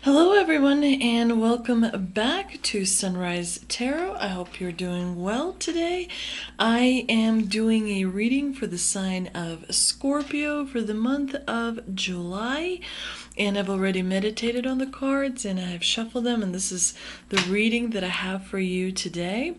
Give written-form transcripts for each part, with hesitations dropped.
Hello, everyone, and welcome back to Sunrise Tarot. I hope you're doing well today. I am doing a reading for the sign of Scorpio for the month of July, and I've already meditated on the cards and I've shuffled them, and this is the reading that I have for you today.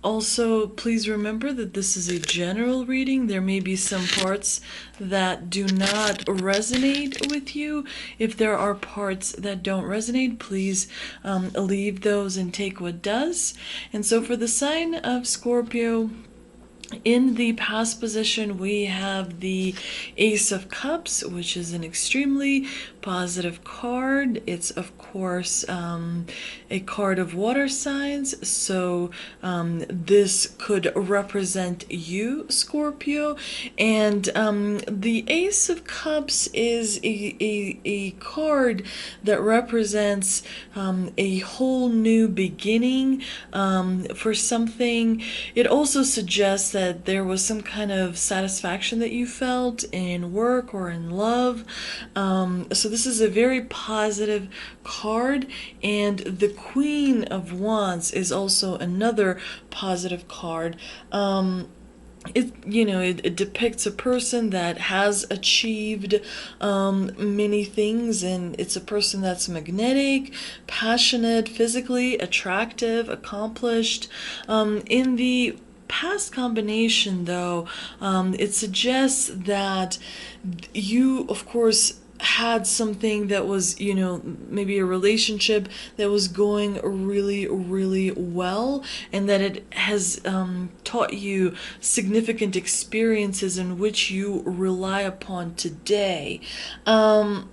Also, please remember that this is a general reading. There may be some parts that do not resonate with you. If there are parts that don't resonate, please leave those and take what does. And so for the sign of Scorpio, in the past position, we have the Ace of Cups, which is an extremely positive card. It's, of course, a card of water signs, so this could represent you, Scorpio. And the Ace of Cups is a card that represents a whole new beginning for something. It also suggests that there was some kind of satisfaction that you felt in work or in love. So this is a very positive card, and the Queen of Wands is also another positive card. It depicts a person that has achieved many things, and it's a person that's magnetic, passionate, physically attractive, accomplished. In the past combination, though, it suggests that you, of course, had something that was, maybe a relationship that was going really, really well, and that it has taught you significant experiences in which you rely upon today. But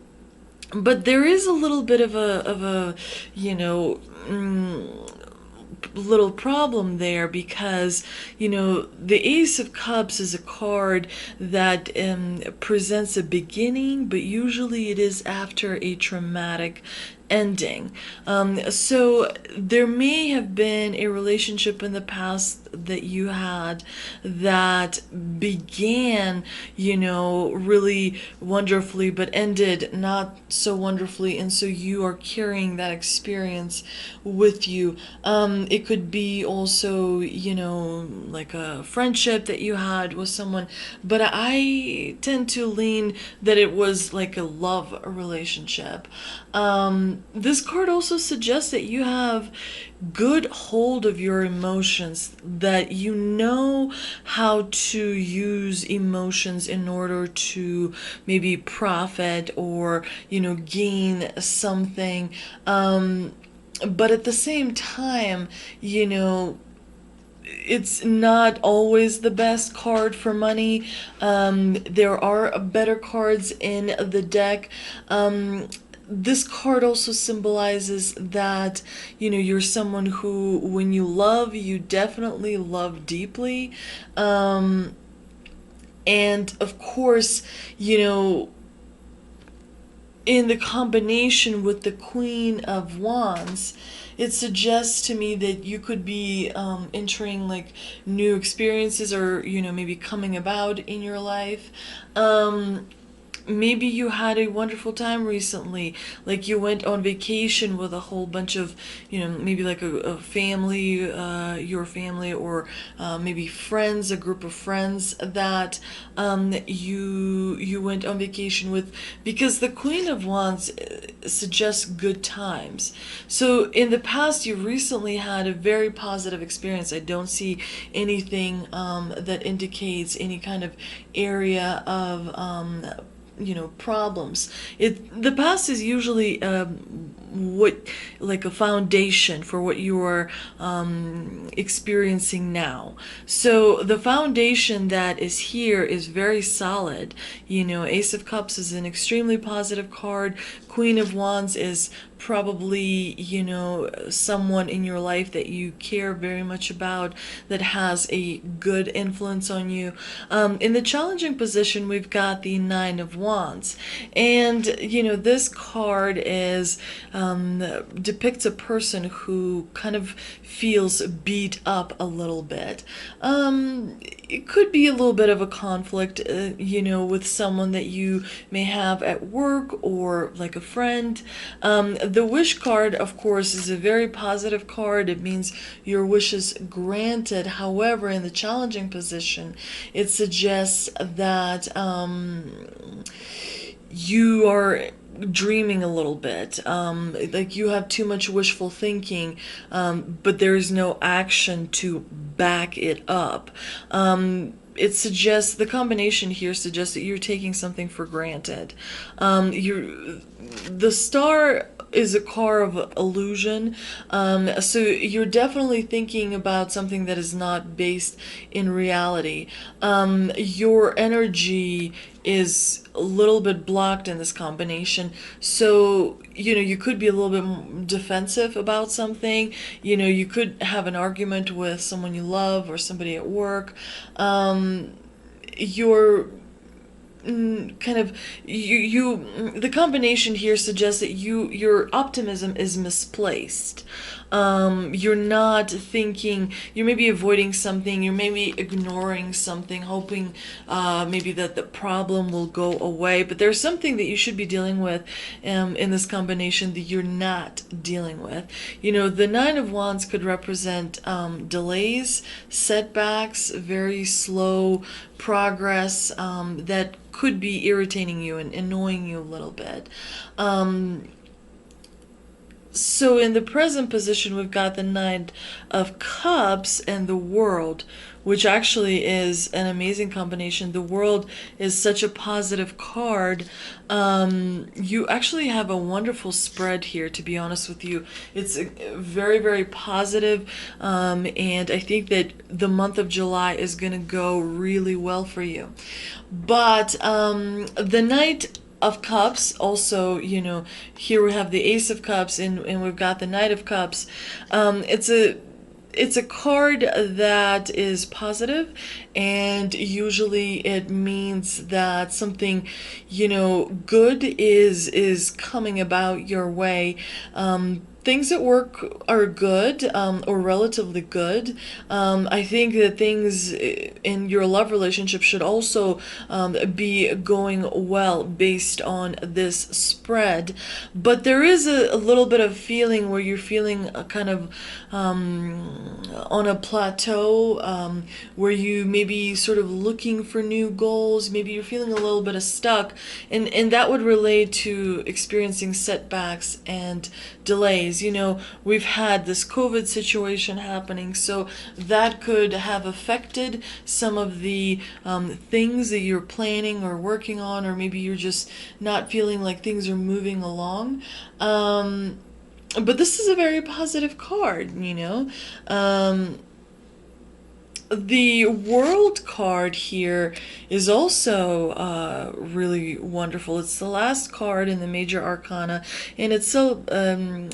there is a little bit of a little problem there, because the Ace of Cups is a card that presents a beginning, but usually it is after a traumatic ending. So there may have been a relationship in the past that you had that began, really wonderfully, but ended not so wonderfully, and so you are carrying that experience with you. It could be also, like a friendship that you had with someone, but I tend to lean that it was like a love relationship. This card also suggests that you have good hold of your emotions, that you know how to use emotions in order to maybe profit or, gain something. But at the same time, it's not always the best card for money. There are better cards in the deck. This card also symbolizes that, you're someone who, when you love, you definitely love deeply. And of course, in the combination with the Queen of Wands, it suggests to me that you could be entering like new experiences, or maybe coming about in your life. Maybe you had a wonderful time recently, like you went on vacation with a whole bunch of, maybe like a family, your family, or maybe friends, a group of friends that you went on vacation with, because the Queen of Wands suggests good times. So in the past, you recently had a very positive experience. I don't see anything that indicates any kind of area of problems. The past is usually like a foundation for what you are experiencing now. So the foundation that is here is very solid. Ace of Cups is an extremely positive card. Queen of Wands is probably, someone in your life that you care very much about, that has a good influence on you. In the challenging position, we've got the Nine of Wands. And, this card is depicts a person who kind of feels beat up a little bit. it could be a little bit of a conflict, with someone that you may have at work or like a friend. The wish card, of course, is a very positive card. It means your wish is granted. However, in the challenging position, it suggests that you are dreaming a little bit, like you have too much wishful thinking, but there's no action to back it up. It suggests, the combination here suggests that you're taking something for granted. The star is a car of illusion, so you're definitely thinking about something that is not based in reality. Your energy is a little bit blocked in this combination, so you could be a little bit defensive about something. You could have an argument with someone you love or somebody at work. You're kind of the combination here suggests that your optimism is misplaced. You're not thinking, you're maybe avoiding something, you're maybe ignoring something, hoping maybe that the problem will go away, but there's something that you should be dealing with in this combination that you're not dealing with. The Nine of Wands could represent delays, setbacks, very slow progress that could be irritating you and annoying you a little bit. So in the present position, we've got the Nine of Cups and the World, which actually is an amazing combination. The World is such a positive card. You actually have a wonderful spread here, to be honest with you. It's very, very positive, and I think that the month of July is going to go really well for you. But the Knight of Cups also, here we have the Ace of Cups and we've got the Knight of Cups. It's a card that is positive, and usually it means that something, good is coming about your way. Things at work are good, or relatively good. I think that things in your love relationship should also be going well based on this spread. But there is a little bit of feeling where you're feeling kind of on a plateau, where you maybe sort of looking for new goals. Maybe you're feeling a little bit of stuck, and that would relate to experiencing setbacks and delays. We've had this COVID situation happening, so that could have affected some of the things that you're planning or working on, or maybe you're just not feeling like things are moving along. But this is a very positive card, The World card here is also really wonderful. It's the last card in the major arcana, and it so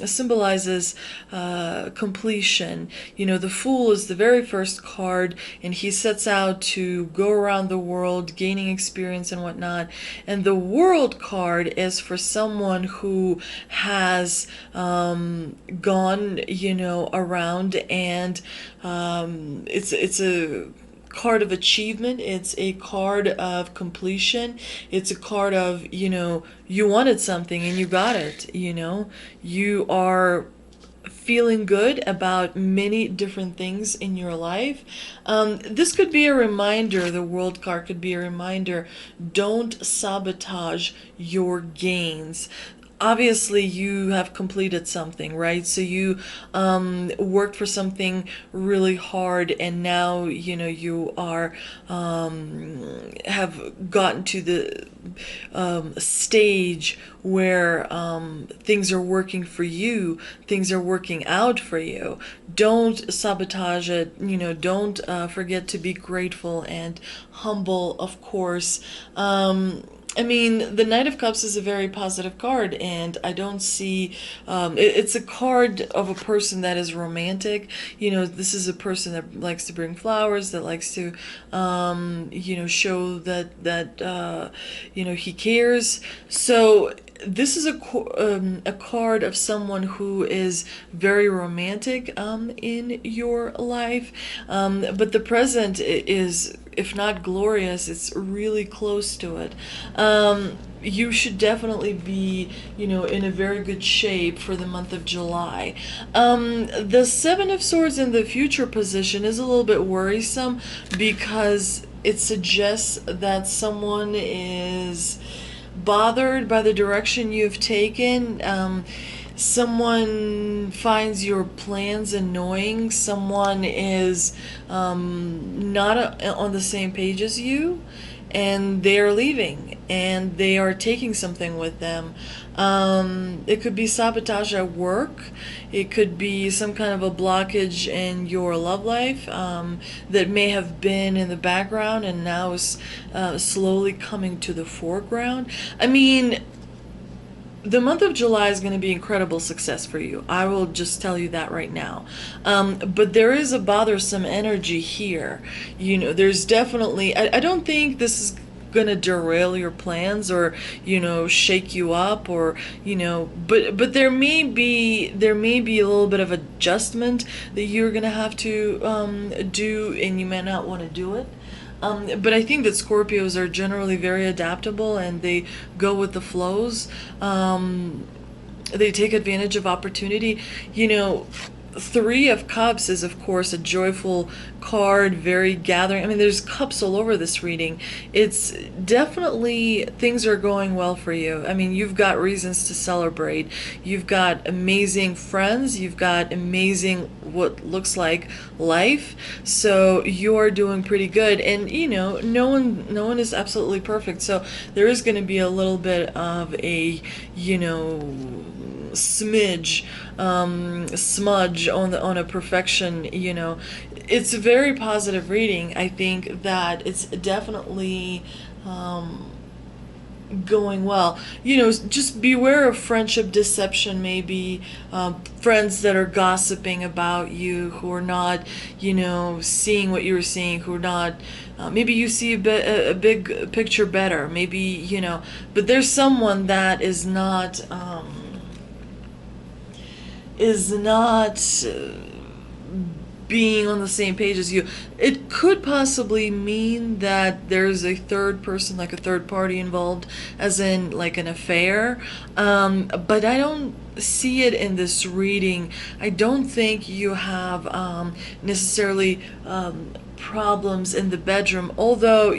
symbolizes completion. The Fool is the very first card, and he sets out to go around the world, gaining experience and whatnot. And the World card is for someone who has gone, around, and it's a card of achievement. It's a card of completion. It's a card of, you wanted something and you got it. You are feeling good about many different things in your life. This could be a reminder, the World card could be a reminder, don't sabotage your gains. Obviously you have completed something, right? So you worked for something really hard, and now you are have gotten to the stage where things are working for you, things are working out for you. Don't sabotage it. Don't forget to be grateful and humble, of course. The Knight of Cups is a very positive card, and I don't see, it's a card of a person that is romantic. This is a person that likes to bring flowers, that likes to, show that he cares. So this is a card of someone who is very romantic in your life, but the present is, if not glorious, it's really close to it. You should definitely be, in a very good shape for the month of July. The Seven of Swords in the future position is a little bit worrisome because it suggests that someone is bothered by the direction you've taken. Someone finds your plans annoying. Someone is not on the same page as you, and they are leaving and they are taking something with them. It could be sabotage at work. It could be some kind of a blockage in your love life that may have been in the background and now is slowly coming to the foreground. I mean, the month of July is going to be incredible success for you. I will just tell you that right now. But there is a bothersome energy here. There's definitely, I don't think this is going to derail your plans or, shake you up or, but there may be a little bit of adjustment that you're going to have to do, and you may not want to do it. But I think that Scorpios are generally very adaptable and they go with the flows. They take advantage of opportunity. Three of Cups is, of course, a joyful card, very gathering. I mean, there's cups all over this reading. It's definitely, things are going well for you. I mean, you've got reasons to celebrate. You've got amazing friends. You've got amazing, what looks like, life. So you're doing pretty good. And, no one is absolutely perfect. So there is going to be a little bit of a, smudge on a perfection. It's a very positive reading. I think that it's definitely going well. Just beware of friendship deception, maybe friends that are gossiping about you, who are not, seeing what you're seeing, who are not, maybe you see a big picture better, maybe, but there's someone that is not being on the same page as you. It could possibly mean that there's a third person, like a third party involved, as in like an affair. But I don't see it in this reading. I don't think you have necessarily problems in the bedroom, although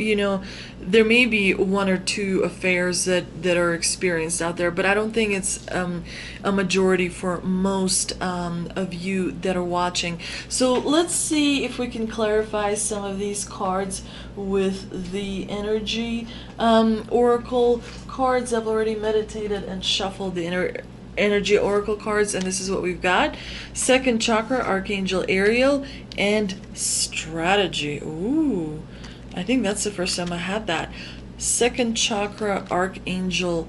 there may be one or two affairs that are experienced out there, but I don't think it's a majority for most of you that are watching. So let's see if we can clarify some of these cards with the energy oracle cards. I've already meditated and shuffled the energy oracle cards, and this is what we've got: second chakra, Archangel Ariel, and strategy. Ooh, I think that's the first time I had that. Second chakra, Archangel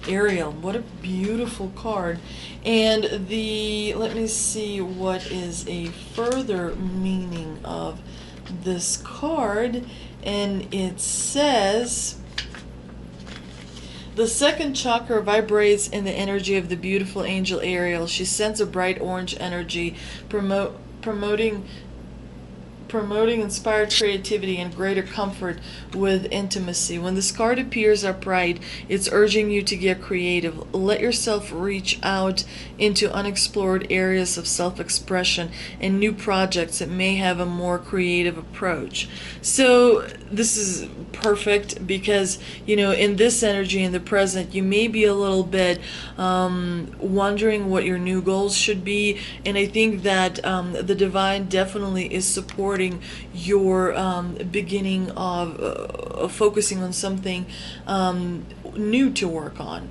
Ariel. What a beautiful card. And let me see what is a further meaning of this card. And it says, the second chakra vibrates in the energy of the beautiful angel Ariel. She sends a bright orange energy, promoting inspired creativity and greater comfort with intimacy. When this card appears upright, it's urging you to get creative. Let yourself reach out into unexplored areas of self-expression and new projects that may have a more creative approach. So this is perfect because, in this energy, in the present, you may be a little bit wondering what your new goals should be. And I think that the divine definitely is supporting your beginning of focusing on something new to work on.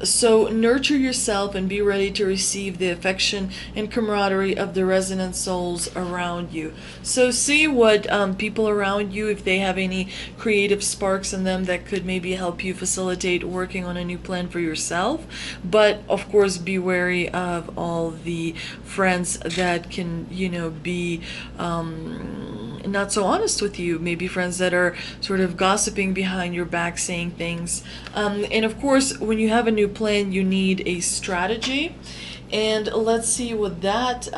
So nurture yourself and be ready to receive the affection and camaraderie of the resonant souls around you. So see what people around you, if they have any creative sparks in them that could maybe help you facilitate working on a new plan for yourself. But of course, be wary of all the friends that can, be not so honest with you. Maybe friends that are sort of gossiping behind your back, saying things things. And of course, when you have a new plan, you need a strategy. And let's see what that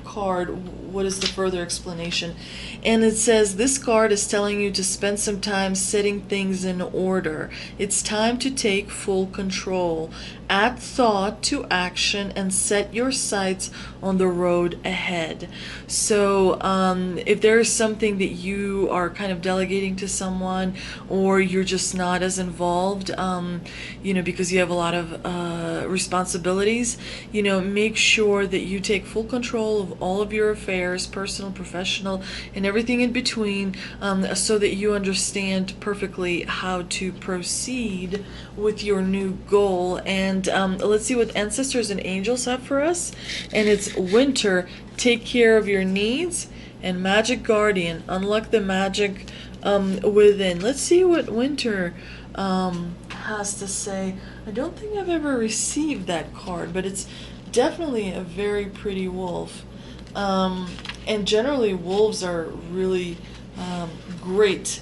card, what is the further explanation? And it says this card is telling you to spend some time setting things in order. It's time to take full control. Add thought to action and set your sights on the road ahead. So if there is something that you are kind of delegating to someone, or you're just not as involved, because you have a lot of responsibilities, make sure that you take full control of all of your affairs, personal, professional, and everything in between, so that you understand perfectly how to proceed with your new goal. And let's see what ancestors and angels have for us. And it's winter, take care of your needs, and magic guardian, unlock the magic within. Let's see what winter has to say. I don't think I've ever received that card, but it's definitely a very pretty wolf. And generally wolves are really great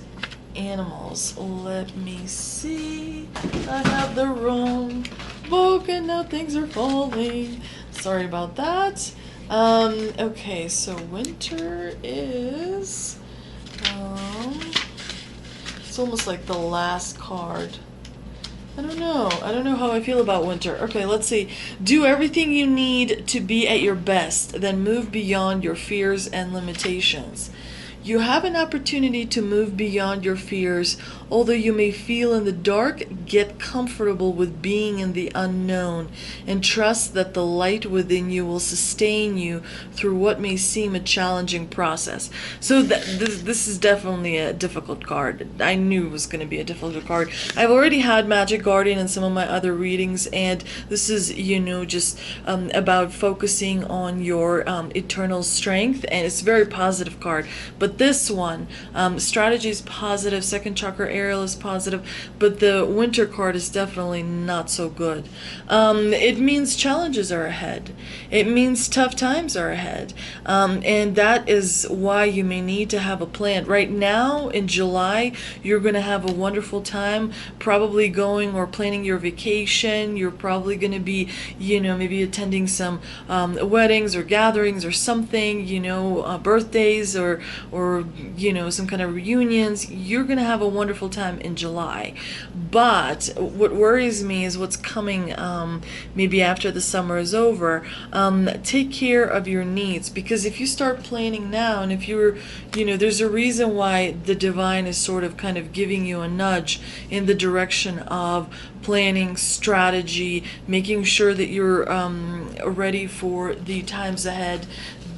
animals. Let me see. I have the wrong book and now things are falling. Sorry about that. Okay, so winter is it's almost like the last card. I don't know how I feel about winter. Okay, let's see. Do everything you need to be at your best, then move beyond your fears and limitations. You have an opportunity to move beyond your fears. Although you may feel in the dark, get comfortable with being in the unknown and trust that the light within you will sustain you through what may seem a challenging process. So this is definitely a difficult card. I knew it was going to be a difficult card. I've already had Magic Guardian in some of my other readings, and this is, just about focusing on your eternal strength, and it's a very positive card. But this one, strategy is positive, second chakra Ariel is positive, but the winter card is definitely not so good. It means challenges are ahead. It means tough times are ahead. And that is why you may need to have a plan. Right now, in July, you're going to have a wonderful time, probably going or planning your vacation. You're probably going to be, maybe attending some weddings or gatherings or something, birthdays or some kind of reunions. You're going to have a wonderful time in July. But what worries me is what's coming maybe after the summer is over. Take care of your needs, because if you start planning now, and if you're, there's a reason why the divine is sort of kind of giving you a nudge in the direction of planning, strategy, making sure that you're ready for the times ahead.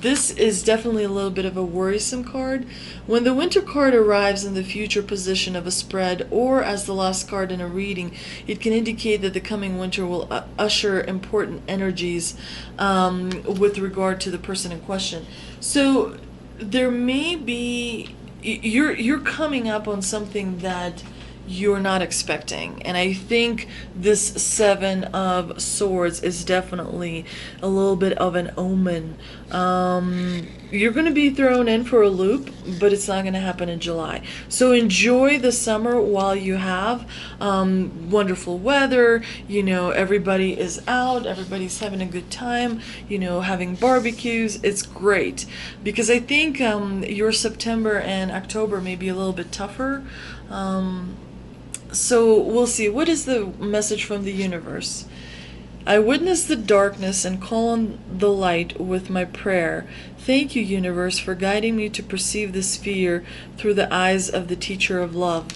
This is definitely a little bit of a worrisome card. When the winter card arrives in the future position of a spread or as the last card in a reading, it can indicate that the coming winter will usher important energies with regard to the person in question. So there may be, you're coming up on something that you're not expecting, and I think this Seven of Swords is definitely a little bit of an omen. You're going to be thrown in for a loop, but it's not going to happen in July. So enjoy the summer while you have wonderful weather. Everybody is out, everybody's having a good time, having barbecues. It's great, because I think your September and October may be a little bit tougher. So we'll see. What is the message from the universe? I witness the darkness and call on the light with my prayer. Thank you, universe, for guiding me to perceive this fear through the eyes of the teacher of love.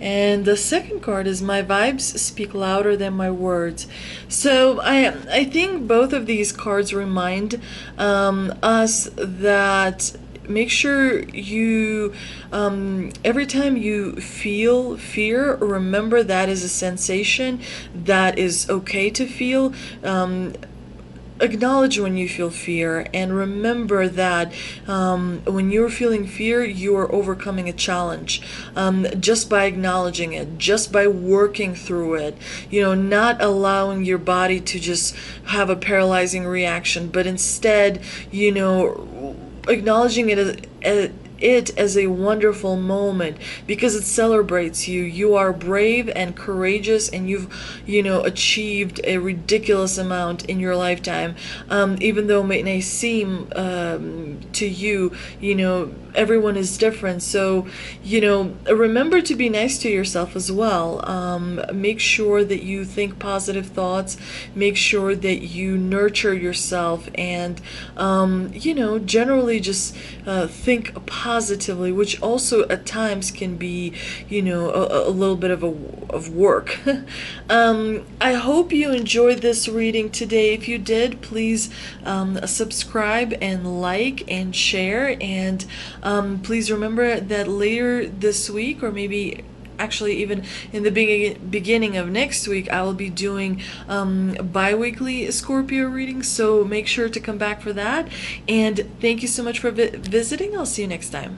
And the second card is my vibes speak louder than my words. So I think both of these cards remind us that make sure you, every time you feel fear, remember that is a sensation that is okay to feel. Acknowledge when you feel fear, and remember that when you're feeling fear, you are overcoming a challenge just by acknowledging it, just by working through it, not allowing your body to just have a paralyzing reaction, but instead, acknowledging it it as a wonderful moment because it celebrates you. You are brave and courageous, and you've, achieved a ridiculous amount in your lifetime. Even though it may seem to you, everyone is different. So, remember to be nice to yourself as well. Make sure that you think positive thoughts. Make sure that you nurture yourself, and generally just think positively, which also at times can be, a little bit of work. I hope you enjoyed this reading today. If you did, please subscribe and like and share, and please remember that later this week, or maybe actually even in the beginning of next week, I will be doing bi-weekly Scorpio readings, so make sure to come back for that. And thank you so much for visiting. I'll see you next time.